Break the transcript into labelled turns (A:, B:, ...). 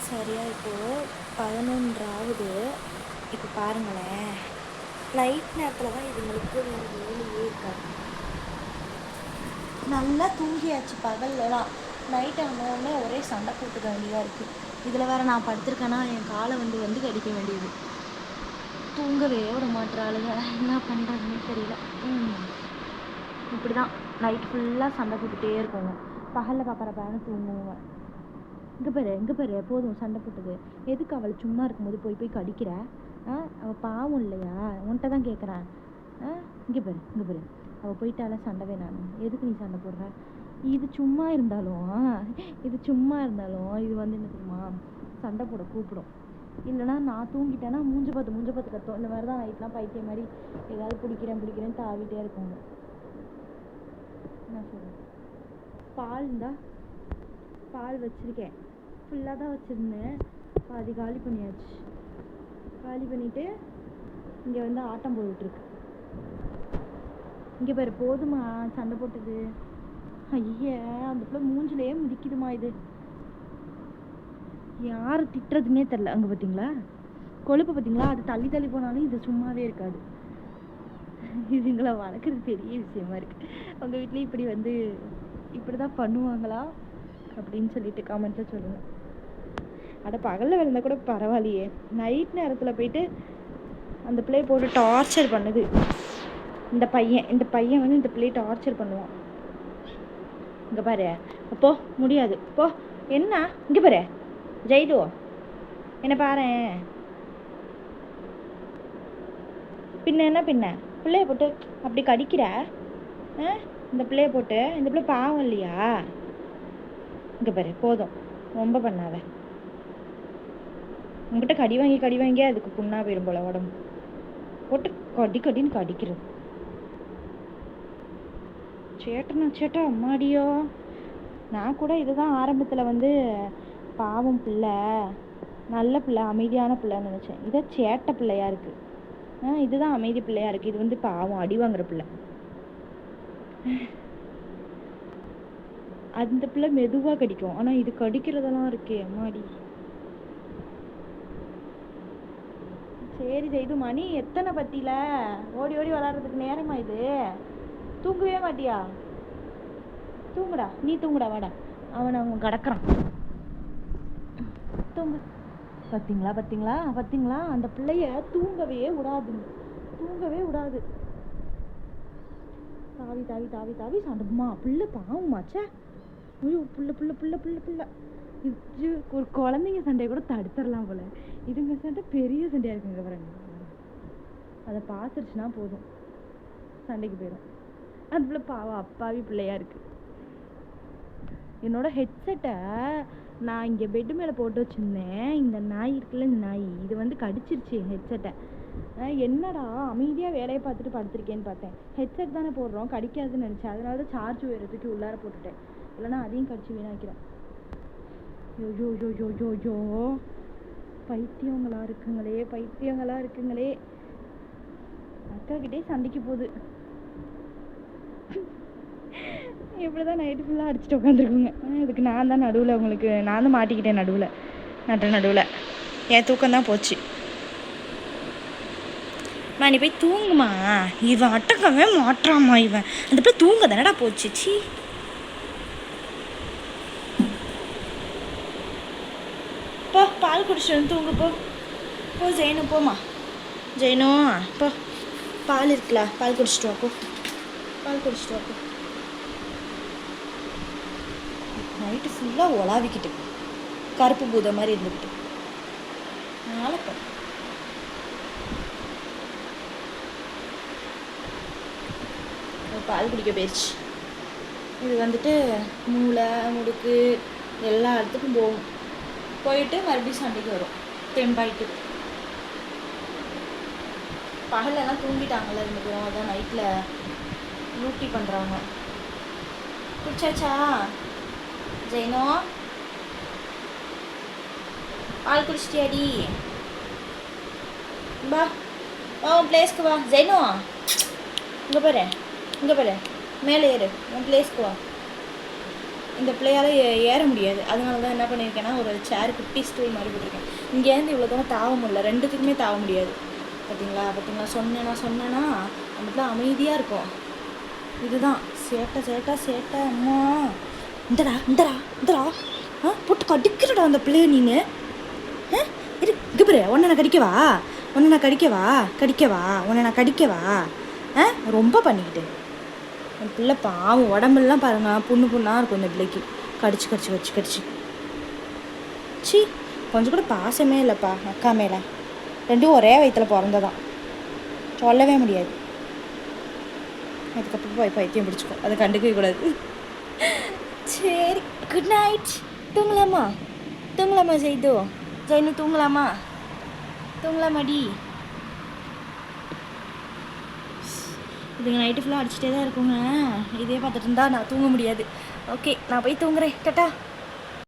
A: சரியா இப்போது 11 ஆகுது. இப்போ பாருங்களேன், நைட் நேரத்தில் தான் இதுங்களுக்கு வேறு வேலையே இருக்காது. நல்லா தூங்கியாச்சு பகல்லலாம். நைட் ஆனோடனே ஒரே சண்டை போட்டுக்க வேண்டியதாக இருக்குது. இதில் வேறு நான் படுத்திருக்கேன்னா என் காலை வந்து கடிக்க வேண்டியது. தூங்கவே விட மாட்டுறாளுங்க, என்ன பண்ணுறதுன்னு தெரியல. இப்படி தான் நைட் ஃபுல்லாக சண்டை போட்டுகிட்டே இருக்கோங்க. பகலில் பார்க்குறப்பான்னு தூங்குவோங்க. இங்கே பாரு போதும் சண்டை போட்டது. எதுக்கு அவள் சும்மா இருக்கும்போது போய் கடிக்கிற? அவள் பாவம் இல்லையா? உன்கிட்ட தான் கேட்குறேன். இங்கே பாரு அவள் போயிட்டால சண்டை வேணாம். எதுக்கு நீ சண்டை போடுற? இது சும்மா இருந்தாலும் இது வந்து என்ன தெரியுமா, சண்டை போட கூப்பிடும். இல்லைனா நான் தூங்கிட்டேன்னா மூஞ்சு பார்த்து கத்தும். இந்த மாதிரி தான் நைட்லாம் பைத்தியம் மாதிரி ஏதாவது பிடிக்கிறேன்னு தாவிட்டே இருக்குங்க. என்ன சொல்கிறேன், பால் இருந்தால் பால் வச்சுருக்கேன், ஃபுல்லாக தான் வச்சுருந்தேன், பாதி காலி பண்ணியாச்சு. காலி பண்ணிவிட்டு இங்கே வந்து ஆட்டம் போட்டுருக்கு. இங்கே பாரு போதுமா சண்டை போட்டது. ஐயா அந்த பிள்ளை மூஞ்சிலேயே மிதிக்குதுமா. இது யார் திட்டுறதுன்னே தெரில. அங்கே பார்த்தீங்களா கொழுப்பு பார்த்தீங்களா? அது தள்ளி போனாலும் இது சும்மாவே இருக்காது. இதுங்களை வளர்க்குறது பெரிய விஷயமா இருக்குது. உங்கள் வீட்லேயும் இப்படி தான் பண்ணுவாங்களா அப்படின்னு சொல்லிட்டு கமெண்ட்டில் சொல்லுங்கள். அட பகலில் விழுந்தால் கூட பரவாயில்லையே, நைட் நேரத்தில் போயிட்டு அந்த பிள்ளையை போட்டு டார்ச்சர் பண்ணுது. இந்த பையன் வந்து இந்த பிள்ளையை டார்ச்சர் பண்ணுவான். இங்கே பாரு, அப்போ முடியாது போ. என்ன இங்கே பாரு ஜெய்து, என்ன பாரு, பின்ன பிள்ளைய போட்டு அப்படி கடிக்கிற? இந்த பிள்ளைய போட்டு, இந்த பிள்ளை பாவம் இல்லையா? இங்கே பாரு போதும், ரொம்ப பண்ணாத. உங்ககிட்ட கடி வாங்கி அதுக்கு புண்ணா போயிடும் போல உடம்பு. போட்டு கடின்னு கடிக்கிறது. சேட்டா அம்மாடியோ. நான் கூட இதுதான் ஆரம்பத்தில் வந்து பாவம் பிள்ளை, நல்ல பிள்ளை, அமைதியான பிள்ளைன்னு நினச்சேன். இதை சேட்டை பிள்ளையா இருக்கு. இதுதான் அமைதி பிள்ளையா இருக்கு. இது வந்து பாவம் அடி வாங்குற பிள்ளை. அந்த பிள்ளை மெதுவாக கடிக்கும், ஆனால் இது கடிக்கிறதெல்லாம் இருக்கே அம்மாடி. சரி இது மணி எத்தனை பத்தியில ஓடி விளாட்றதுக்கு நேரமா இது? தூங்கவே மாட்டியா? நீ தூங்குடா வாடா, அவன் கிடக்குறான். தூங்கு. பார்த்தீங்களா அந்த பிள்ளைய தூங்கவே விடாது. தாவி சண்டமா. பிள்ளை பாவமாச்சே. ஐயோ புள்ள இது ஒரு குழந்தைங்க சண்டையை கூட தடுத்துடலாம் போல. இதுங்க சண்டை பெரிய சண்டையா இருக்குங்க பாருங்க. அதை பார்த்துருச்சுன்னா போதும் சண்டைக்கு போயிடும். அது பிள்ளை பாவம் அப்பாவி பிள்ளையா இருக்கு. என்னோட ஹெட்செட்டை நான் இங்கே பெட்டு மேலே போட்டு வச்சுருந்தேன். இந்த நாய் இருக்குல்ல, இந்த நாய் இது வந்து கடிச்சிருச்சு என் ஹெட்செட்டை. என்னடா அமைதியாக வேலையை பார்த்துட்டு படுத்திருக்கேன்னு பார்த்தேன். ஹெட்செட் தானே போடுறோம், கடிக்காதுன்னு நினச்சேன். அதனால தான் சார்ஜ் உயரத்துக்கு உள்ளார போட்டுட்டேன். இல்லைனா அதையும் கடிச்சு வீணாக்கிறேன். யோ பைத்தியங்களா இருக்குங்களே. அக்கா கிட்டே சண்டைக்கு போகுது. இப்படிதான் நைட்டு ஃபுல்லாக அடிச்சுட்டு உட்காந்துருக்குங்க. இதுக்கு நான் தான் நடுவில், உங்களுக்கு நான் தான் மாட்டிக்கிட்டேன் நடுவில். என் தூக்கம் தான் போச்சு. நீ போய் தூங்குமா. இவன் அட்டக்கவே மாற்றாமா. இவன் அந்த போய் தூங்க தானடா போச்சு. சி போ, பால் குடிச்சிட்டு தூங்கு போ. ஜெயினு போமா. ஜெயினோ போ, பால் இருக்குல்ல, பால் குடிச்சிட்டு வா போ. நைட்டு ஃபுல்லாக உலாவிக்கிட்டு கருப்பு பூத மாதிரி இருந்துக்கிட்டு நாளைக்கு பால் குடிக்க போயிடுச்சு. இது வந்துட்டு மூளை முடுக்கு எல்லா இடத்துக்கும் போகும். போயிட்டு மறுபடியும் சண்டைக்கு வரும் தெம்பாயிட்டு. பகலெல்லாம் தூங்கிட்டாங்கல்ல ரெண்டு பேரும், அதான் நைட்டில் லூட்டி பண்ணுறாங்க. குடிச்சாச்சா ஜெயினோ? பால் குடிச்சிட்டியாடி? பா உன் பிளேஸ்க்கு வா ஜெயினோ. இங்கே பாரு மேலே ஏறு, உன் பிளேஸ்க்கு வா. இந்த பிள்ளையால் ஏற முடியாது. அதனால தான் என்ன பண்ணியிருக்கேன்னா ஒரு சேர் குட்டி ஸ்டூல் மாதிரி போட்டிருக்கேன். இங்கேருந்து இவ்வளோ தூரம் தாவ முடியல, ரெண்டுத்துக்குமே தாவ முடியாது. பார்த்தீங்களா சொன்னேன்னா அந்த பிள்ளை அமைதியாக இருக்கும். இதுதான் சேட்டை அம்மா. இந்தடா போட்டு கடிக்கிறடா அந்த பிள்ளைய நீனு. இரு இங்கே பாரு, உன்னை நான் கடிக்கவா உன்னை நான் கடிக்கவா ரொம்ப பண்ணிக்கிட்டு. என் பிள்ளை பாவம், உடம்புலாம் பாருங்க புண்ணாக இருக்கும் இந்த பிள்ளைக்கு. கடிச்சு சி கொஞ்சம் கூட பாசமே இல்லைப்பா அக்கா மேலே. ரெண்டும் ஒரே வயிற்றில் பிறந்ததான், சொல்லவே முடியாது. அதுக்கப்புறம் பைத்தியம் பிடிச்சிக்கும், அதை கண்டுக்கவே கூடாது. சரி, குட் நைட். தூங்கலாமா ஜெயினு தூங்கலாமாடி. இதுங்க நைட்டு ஃபுல்லாக அடிச்சுட்டே தான் இருக்குங்க. இதே பார்த்துட்டு இருந்தா நான் தூங்க முடியாது. ஓகே, நான் போய் தூங்குறேன். டாட்டா.